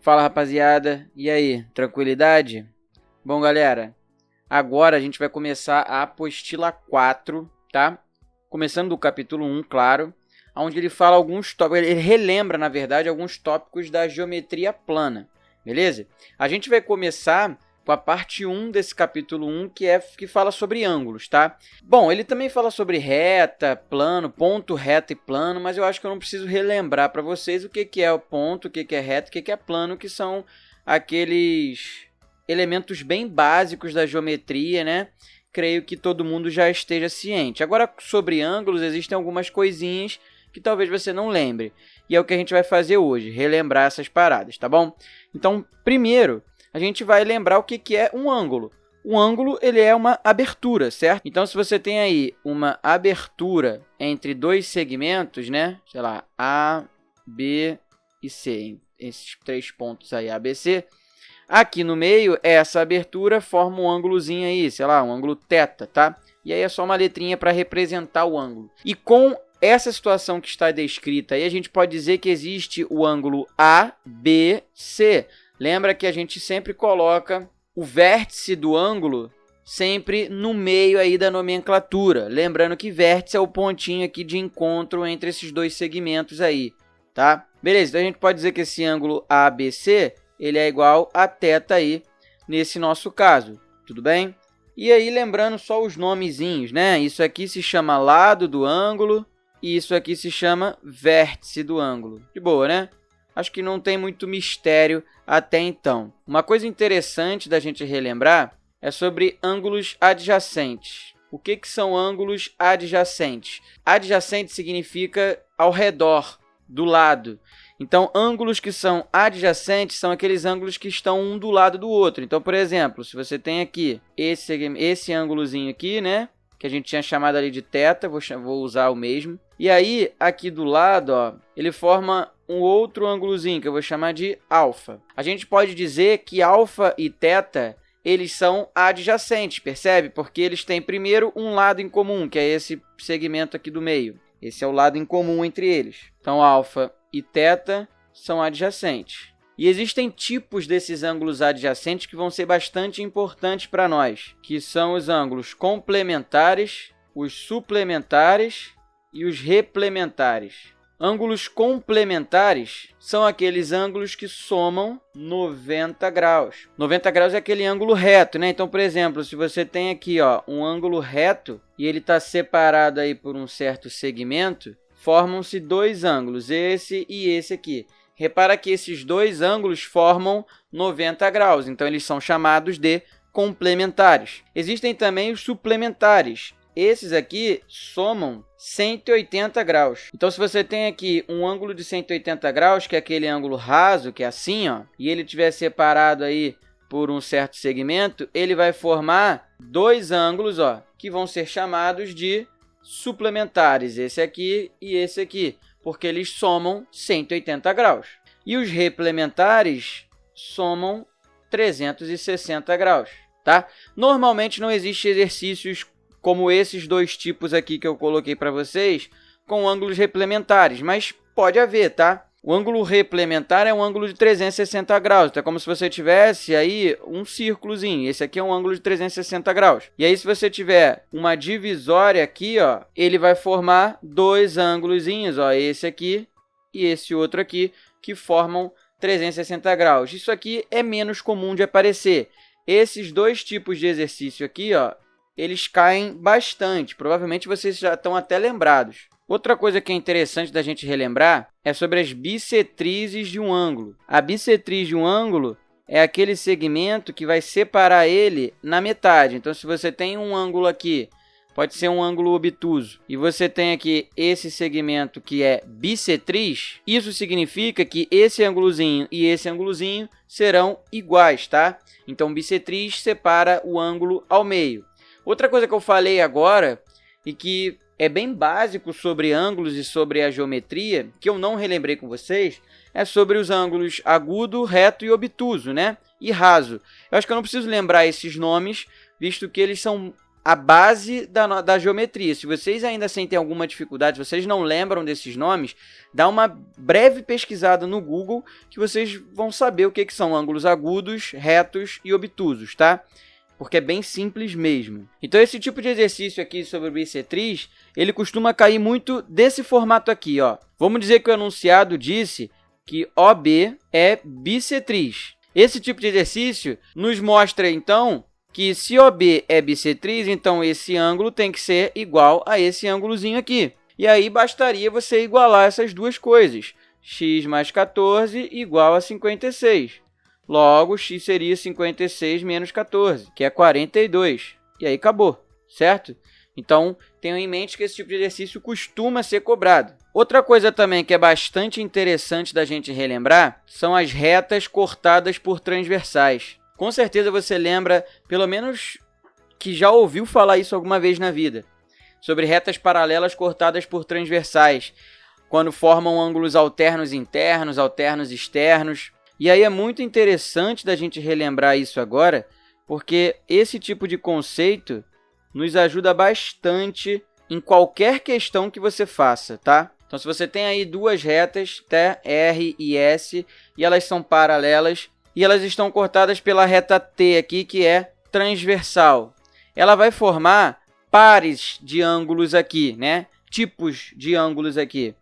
Fala, rapaziada, e aí, tranquilidade? Bom, galera, agora a gente vai começar a apostila 4, tá? Começando do capítulo 1, claro, onde ele fala alguns tópicos, ele relembra, na verdade, alguns tópicos da geometria plana, beleza? A gente vai começar com a parte 1 desse capítulo 1, que fala sobre ângulos, tá? Bom, ele também fala sobre reta, plano, ponto, reta e plano, mas eu acho que eu não preciso relembrar para vocês o que é o ponto, o que é reta, o que é plano, que são aqueles elementos bem básicos da geometria, né? Creio que todo mundo já esteja ciente. Agora, sobre ângulos, existem algumas coisinhas que talvez você não lembre. E é o que a gente vai fazer hoje, relembrar essas paradas, tá bom? Então, primeiro, a gente vai lembrar o que é um ângulo. Um ângulo, ele é uma abertura, certo? Então, se você tem aí uma abertura entre dois segmentos, né? Sei lá, A, B e C. Esses três pontos aí, A, B, C. Aqui no meio, essa abertura forma um ângulozinho aí, sei lá, um ângulo θ, tá? E aí é só uma letrinha para representar o ângulo. E com essa situação que está descrita aí, a gente pode dizer que existe o ângulo ABC. Lembra que a gente sempre coloca o vértice do ângulo sempre no meio aí da nomenclatura. Lembrando que vértice é o pontinho aqui de encontro entre esses dois segmentos aí, tá? Beleza, então a gente pode dizer que esse ângulo ABC, ele é igual a θ aí, nesse nosso caso, tudo bem? E aí, lembrando só os nomezinhos, né? Isso aqui se chama lado do ângulo e isso aqui se chama vértice do ângulo. De boa, né? Acho que não tem muito mistério até então. Uma coisa interessante da gente relembrar é sobre ângulos adjacentes. O que são ângulos adjacentes? Adjacente significa ao redor, do lado. Então, ângulos que são adjacentes são aqueles ângulos que estão um do lado do outro. Então, por exemplo, se você tem aqui esse ângulozinho aqui, né? Que a gente tinha chamado ali de θ, vou usar o mesmo. E aí, aqui do lado, ó, ele forma um outro ângulozinho, que eu vou chamar de alfa. A gente pode dizer que alfa e θ, eles são adjacentes, percebe? Porque eles têm primeiro um lado em comum, que é esse segmento aqui do meio. Esse é o lado em comum entre eles. Então, alfa e θ são adjacentes. E existem tipos desses ângulos adjacentes que vão ser bastante importantes para nós, que são os ângulos complementares, os suplementares e os replementares. Ângulos complementares são aqueles ângulos que somam 90 graus. 90 graus é aquele ângulo reto, né? Então, por exemplo, se você tem aqui ó, um ângulo reto e ele está separado aí por um certo segmento, formam-se dois ângulos, esse e esse aqui. Repara que esses dois ângulos formam 90 graus, então eles são chamados de complementares. Existem também os suplementares. Esses aqui somam 180 graus. Então, se você tem aqui um ângulo de 180 graus, que é aquele ângulo raso, que é assim, ó, e ele estiver separado aí por um certo segmento, ele vai formar dois ângulos, ó, que vão ser chamados de suplementares, esse aqui e esse aqui, porque eles somam 180 graus. E os replementares somam 360 graus, tá? Normalmente não existe exercícios como esses dois tipos aqui que eu coloquei para vocês, com ângulos replementares, mas pode haver, tá? O ângulo replementar é um ângulo de 360 graus, então é como se você tivesse aí um círculozinho. Esse aqui é um ângulo de 360 graus. E aí, se você tiver uma divisória aqui, ó, ele vai formar dois ângulozinhos, ó, esse aqui e esse outro aqui, que formam 360 graus. Isso aqui é menos comum de aparecer. Esses dois tipos de exercício aqui, ó, eles caem bastante. Provavelmente vocês já estão até lembrados. Outra coisa que é interessante da gente relembrar é sobre as bissetrizes de um ângulo. A bissetriz de um ângulo é aquele segmento que vai separar ele na metade. Então, se você tem um ângulo aqui, pode ser um ângulo obtuso, e você tem aqui esse segmento que é bissetriz, isso significa que esse ângulozinho e esse ângulozinho serão iguais, tá? Então, bissetriz separa o ângulo ao meio. Outra coisa que eu falei agora, e que é bem básico sobre ângulos e sobre a geometria, que eu não relembrei com vocês, é sobre os ângulos agudo, reto e obtuso, né? E raso. Eu acho que eu não preciso lembrar esses nomes, visto que eles são a base da geometria. Se vocês ainda sentem alguma dificuldade, se vocês não lembram desses nomes, dá uma breve pesquisada no Google que vocês vão saber o que são ângulos agudos, retos e obtusos, tá? Porque é bem simples mesmo. Então esse tipo de exercício aqui sobre o bissetriz, ele costuma cair muito desse formato aqui, ó. Vamos dizer que o enunciado disse que OB é bissetriz. Esse tipo de exercício nos mostra, então, que se OB é bissetriz, então esse ângulo tem que ser igual a esse ângulozinho aqui. E aí bastaria você igualar essas duas coisas. X mais 14 igual a 56. Logo, x seria 56 menos 14, que é 42. E aí acabou, certo? Então, tenham em mente que esse tipo de exercício costuma ser cobrado. Outra coisa também que é bastante interessante da gente relembrar são as retas cortadas por transversais. Com certeza você lembra, pelo menos que já ouviu falar isso alguma vez na vida, sobre retas paralelas cortadas por transversais, quando formam ângulos alternos internos, alternos externos. E aí é muito interessante da gente relembrar isso agora, porque esse tipo de conceito nos ajuda bastante em qualquer questão que você faça, tá? Então, se você tem aí duas retas, T, R e S, e elas são paralelas, e elas estão cortadas pela reta T aqui, que é transversal. Ela vai formar pares de ângulos aqui, né? Tipos de ângulos aqui.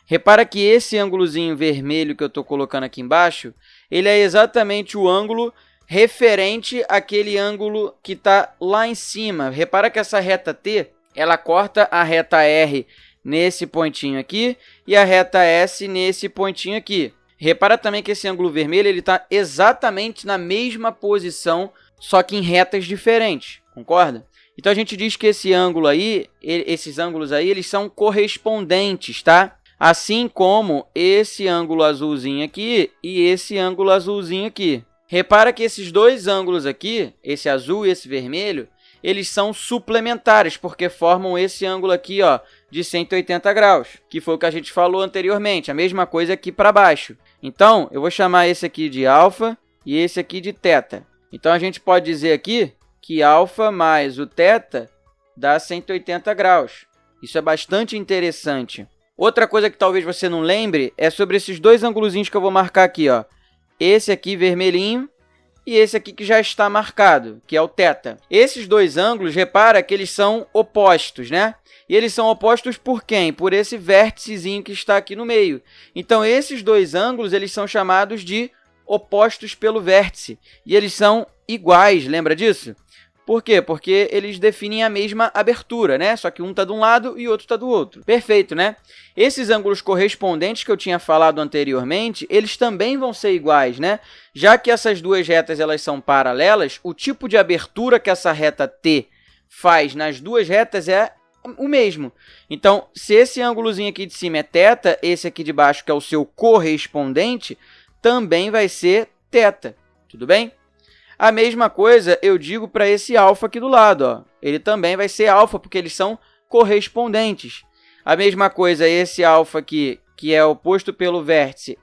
Repara que esse ângulozinho vermelho que eu estou colocando aqui embaixo, ele é exatamente o ângulo referente àquele ângulo que está lá em cima. Repara que essa reta T, ela corta a reta R nesse pontinho aqui e a reta S nesse pontinho aqui. Repara também que esse ângulo vermelho está exatamente na mesma posição, só que em retas diferentes, concorda? Então a gente diz que esse ângulo aí, esses ângulos aí, eles são correspondentes, tá? Assim como esse ângulo azulzinho aqui e esse ângulo azulzinho aqui. Repara que esses dois ângulos aqui, esse azul e esse vermelho, eles são suplementares, porque formam esse ângulo aqui, ó, de 180 graus, que foi o que a gente falou anteriormente, a mesma coisa aqui para baixo. Então, eu vou chamar esse aqui de alfa e esse aqui de θ. Então, a gente pode dizer aqui que alfa mais o θ dá 180 graus. Isso é bastante interessante. Outra coisa que talvez você não lembre é sobre esses dois ângulozinhos que eu vou marcar aqui, ó. Esse aqui vermelhinho e esse aqui que já está marcado, que é o θ. Esses dois ângulos, repara que eles são opostos, né? E eles são opostos por quem? Por esse vérticezinho que está aqui no meio. Então, esses dois ângulos, eles são chamados de opostos pelo vértice. E eles são iguais, lembra disso? Por quê? Porque eles definem a mesma abertura, né? Só que um está de um lado e o outro está do outro. Perfeito, né? Esses ângulos correspondentes que eu tinha falado anteriormente, eles também vão ser iguais, né? Já que essas duas retas elas são paralelas, o tipo de abertura que essa reta T faz nas duas retas é o mesmo. Então, se esse ângulozinho aqui de cima é θ, esse aqui de baixo, que é o seu correspondente, também vai ser θ. Tudo bem? A mesma coisa eu digo para esse alfa aqui do lado, ó. Ele também vai ser alfa, porque eles são correspondentes. A mesma coisa esse alfa aqui, que é oposto pelo vértice,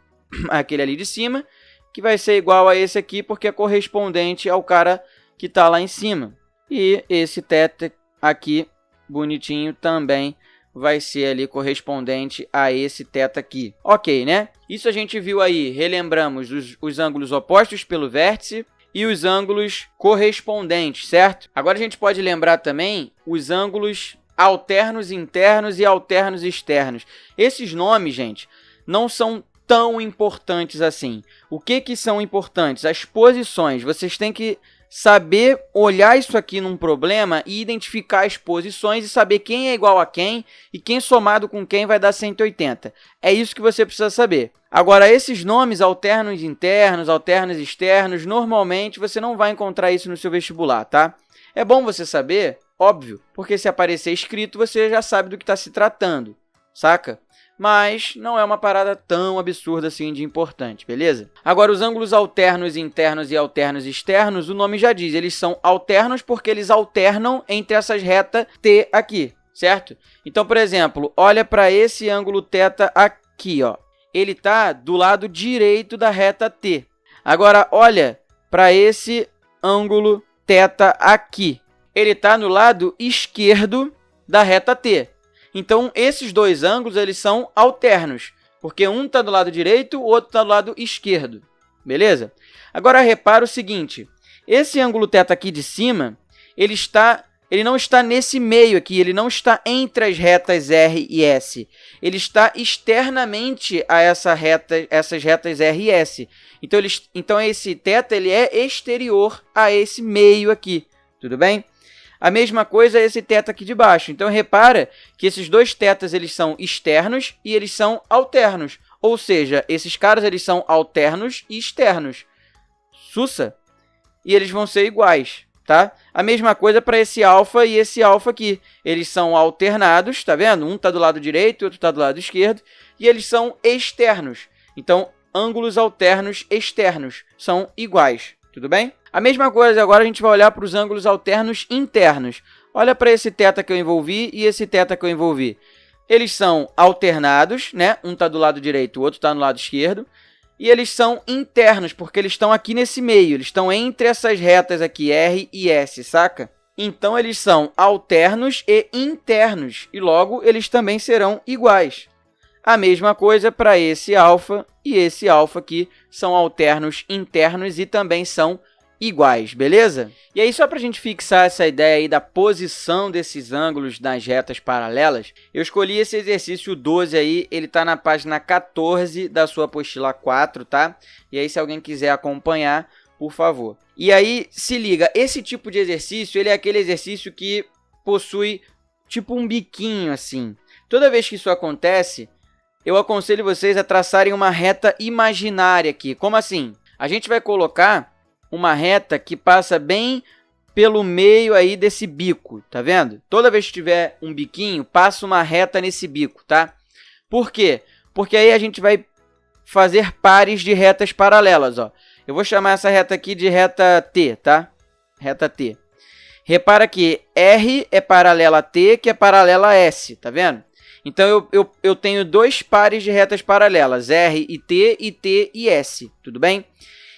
aquele ali de cima, que vai ser igual a esse aqui, porque é correspondente ao cara que está lá em cima. E esse θ aqui, bonitinho, também vai ser ali correspondente a esse θ aqui. Ok, né? Isso a gente viu aí, relembramos os ângulos opostos pelo vértice e os ângulos correspondentes, certo? Agora a gente pode lembrar também os ângulos alternos internos e alternos externos. Esses nomes, gente, não são tão importantes assim. O que são importantes? As posições. Vocês têm que saber olhar isso aqui num problema e identificar as posições e saber quem é igual a quem e quem somado com quem vai dar 180. É isso que você precisa saber. Agora, esses nomes alternos internos, alternos externos, normalmente você não vai encontrar isso no seu vestibular, tá? É bom você saber, óbvio, porque se aparecer escrito, você já sabe do que está se tratando, saca? Mas não é uma parada tão absurda assim de importante, beleza? Agora, os ângulos alternos internos e alternos externos, o nome já diz, eles são alternos porque eles alternam entre essas retas T aqui, certo? Então, por exemplo, olha para esse ângulo θ aqui, ó. Ele está do lado direito da reta T. Agora, olha para esse ângulo θ aqui. ele está no lado esquerdo da reta T. Então, esses dois ângulos eles são alternos, porque um está do lado direito, o outro está do lado esquerdo. Beleza? Agora, repara o seguinte. Esse ângulo θ aqui de cima, ele não está nesse meio aqui, ele não está entre as retas R e S. Ele está externamente a essas retas R e S. Então esse θ ele é exterior a esse meio aqui. Tudo bem? A mesma coisa esse θ aqui de baixo. Então, repara que esses dois θs eles são externos e eles são alternos. Ou seja, esses caras eles são alternos e externos. Sussa! E eles vão ser iguais, tá? A mesma coisa para esse alfa e esse alfa aqui. Eles são alternados, tá vendo? Um está do lado direito e outro está do lado esquerdo. E eles são externos. Então, ângulos alternos externos são iguais, tudo bem? A mesma coisa agora a gente vai olhar para os ângulos alternos internos. Olha para esse θ que eu envolvi e esse θ que eu envolvi. Eles são alternados, né? Um está do lado direito, o outro está no lado esquerdo. E eles são internos, porque eles estão aqui nesse meio. Eles estão entre essas retas aqui, R e S, saca? Então, eles são alternos e internos. E, logo, eles também serão iguais. A mesma coisa para esse alfa e esse alfa aqui. São alternos internos e também são iguais, beleza? E aí, só para a gente fixar essa ideia aí da posição desses ângulos nas retas paralelas, eu escolhi esse exercício 12 aí, ele tá na página 14 da sua apostila 4, tá? E aí, se alguém quiser acompanhar, por favor. E aí, se liga, esse tipo de exercício, ele é aquele exercício que possui tipo um biquinho assim. Toda vez que isso acontece, eu aconselho vocês a traçarem uma reta imaginária aqui. Como assim? A gente vai colocar uma reta que passa bem pelo meio aí desse bico, tá vendo? Toda vez que tiver um biquinho, passa uma reta nesse bico, tá? Por quê? Porque aí a gente vai fazer pares de retas paralelas, ó. Eu vou chamar essa reta aqui de reta T, tá? Reta T. Repara que R é paralela a T, que é paralela a S, tá vendo? Então, eu tenho dois pares de retas paralelas, R e T e S, tudo bem?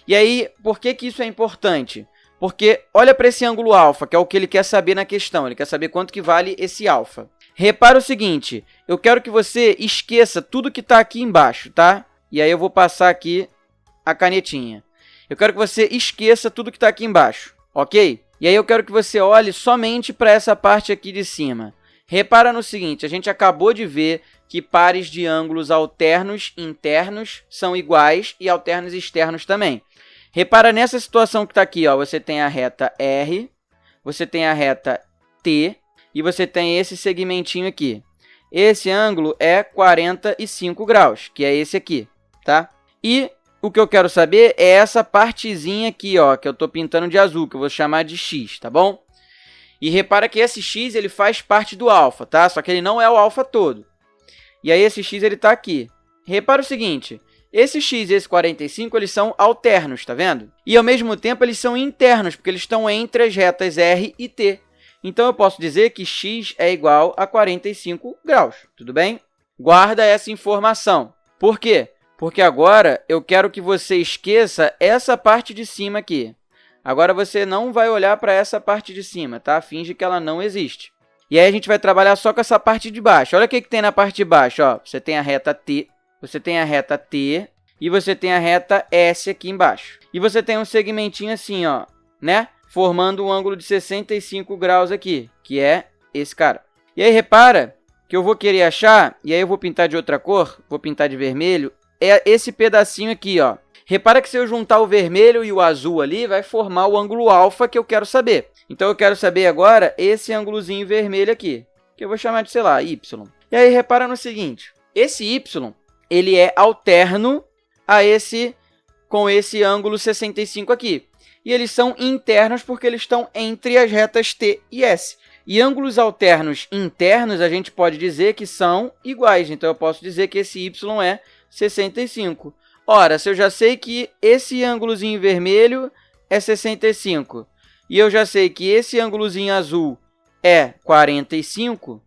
E aí, por que isso é importante? Porque olha para esse ângulo alfa, que é o que ele quer saber na questão. Ele quer saber quanto que vale esse alfa. Repara o seguinte, eu quero que você esqueça tudo que está aqui embaixo, tá? E aí eu vou passar aqui a canetinha. Eu quero que você esqueça tudo que está aqui embaixo, ok? E aí eu quero que você olhe somente para essa parte aqui de cima. Repara no seguinte, a gente acabou de ver que pares de ângulos alternos internos são iguais e alternos externos também. Repara nessa situação que está aqui, ó, você tem a reta R, você tem a reta T e você tem esse segmentinho aqui. Esse ângulo é 45 graus, que é esse aqui, tá? E o que eu quero saber é essa partezinha aqui, ó, que eu estou pintando de azul, que eu vou chamar de X, tá bom? E repara que esse X ele faz parte do alfa, tá? Só que ele não é o alfa todo. E aí esse X ele está aqui. Repara o seguinte, esse X e esse 45 eles são alternos, tá vendo? E ao mesmo tempo eles são internos, porque eles estão entre as retas R e T. Então eu posso dizer que X é igual a 45 graus, tudo bem? Guarda essa informação. Por quê? Porque agora eu quero que você esqueça essa parte de cima aqui. Agora você não vai olhar para essa parte de cima, tá? Finge que ela não existe. E aí a gente vai trabalhar só com essa parte de baixo. Olha o que tem na parte de baixo, ó. Você tem a reta T, você tem a reta T e você tem a reta S aqui embaixo. E você tem um segmentinho assim, ó, né? Formando um ângulo de 65 graus aqui, que é esse cara. E aí repara que eu vou querer achar, e aí eu vou pintar de outra cor, vou pintar de vermelho, é esse pedacinho aqui, ó. Repara que se eu juntar o vermelho e o azul ali, vai formar o ângulo alfa que eu quero saber. Então, eu quero saber agora esse ângulozinho vermelho aqui, que eu vou chamar de, sei lá, Y. E aí, repara no seguinte, esse Y, ele é alterno a com esse ângulo 65 aqui. E eles são internos porque eles estão entre as retas T e S. E ângulos alternos internos, a gente pode dizer que são iguais. Então, eu posso dizer que esse Y é 65. Ora, se eu já sei que esse ângulozinho vermelho é 65, e eu já sei que esse ângulozinho azul é 45,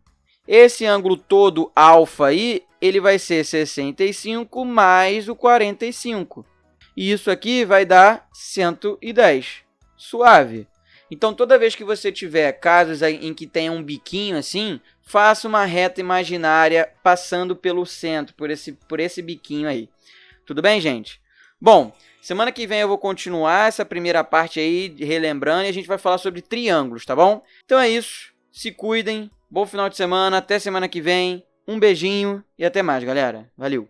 esse ângulo todo alfa aí, ele vai ser 65 mais o 45. E isso aqui vai dar 110. Suave. Então, toda vez que você tiver casos em que tenha um biquinho assim, faça uma reta imaginária passando pelo centro, por esse biquinho aí. Tudo bem, gente? Bom, semana que vem eu vou continuar essa primeira parte aí, relembrando, e a gente vai falar sobre triângulos, tá bom? Então é isso, se cuidem, bom final de semana, até semana que vem, um beijinho e até mais, galera. Valeu!